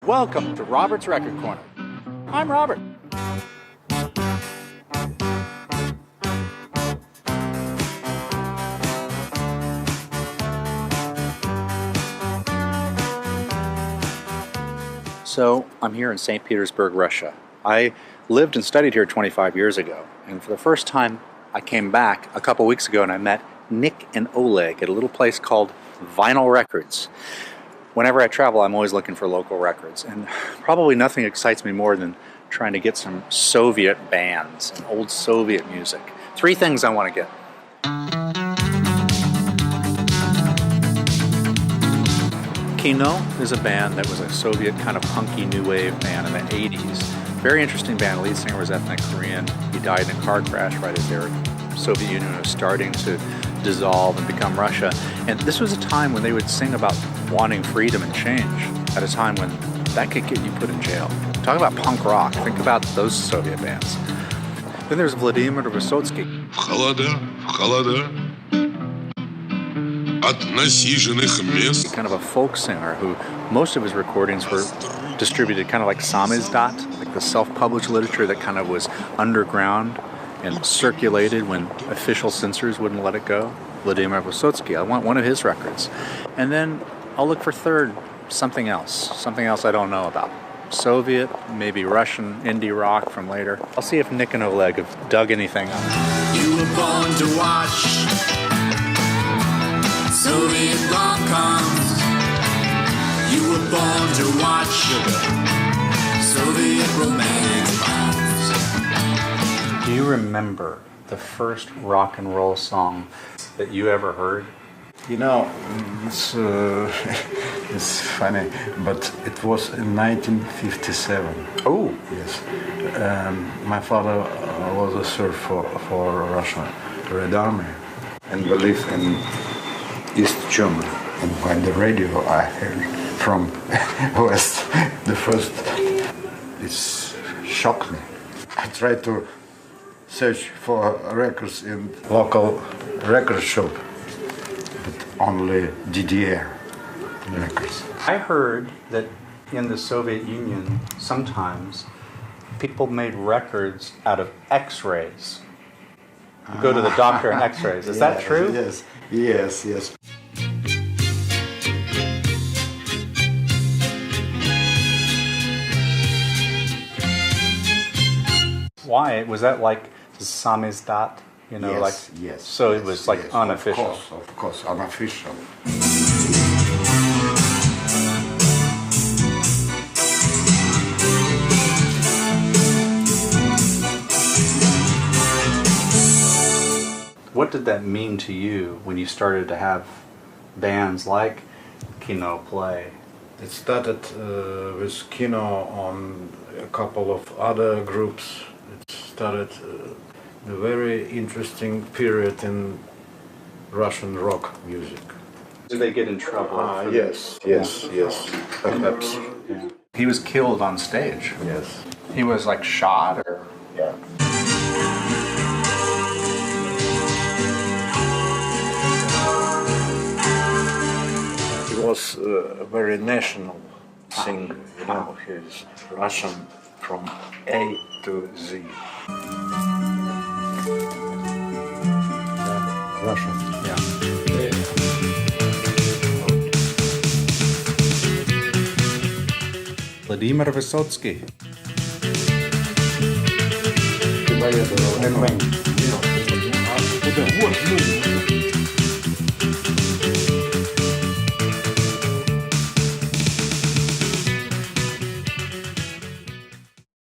Welcome to Robert's Record Corner. I'm Robert. So, I'm here in St. Petersburg, Russia. I lived and studied here 25 years ago, and for the first time I came back a couple weeks ago and I met Nik and Oleg at a little place called Vinyl Records. Whenever I travel, I'm always looking for local records, and probably nothing excites me more than trying to get some Soviet bands and old Soviet music. Three things I want to get. Kino is a band that was a Soviet kind of punky new wave band in the 80s. Very interesting band. The lead singer was ethnic Korean. He died in a car crash right as their Soviet Union was starting to dissolve and become Russia. And this was a time when they would sing about wanting freedom and change, at a time when that could get you put in jail. Talk about punk rock. Think about those Soviet bands. Then there's Vladimir Vysotsky. В холода, от насиженных мест. Kind of a folk singer who most of his recordings were distributed kind of like Samizdat, like the self-published literature that kind of was underground and circulated when official censors wouldn't let it go. Vladimir Vysotsky. I want one of his records. And then I'll look for third, something else I don't know about. Soviet, maybe Russian indie rock from later. I'll see if Nik and Oleg have dug anything up. You were born to watch Soviet rom-coms. You were born to watch Soviet romantic bombs. Do you remember the first rock and roll song that you ever heard? You know, it's funny, but it was in 1957. Oh, Yes. My father was a sergeant for Russian Red Army, and we lived in East Germany. And by the radio I heard from West, the first, it shocked me. I tried to search for records in local record shop, but only DDR records. I heard that in the Soviet Union, sometimes people made records out of x-rays. You go to the doctor and x-rays. Is that true? Yes. Why? Was that like Samizdat? You know, Yes. So it was like yes, unofficial. Of course, unofficial. What did that mean to you when you started to have bands like Kino play? It started with Kino on a couple of other groups. It started a very interesting period in Russian rock music. Did they get in trouble? Yes, perhaps. Yeah. He was killed on stage. Yes. He was like shot or... Yeah. He was a very national singer, you know, he's Russian from A to Z. Russian. Yeah. Vladimir Vysotsky. Вот,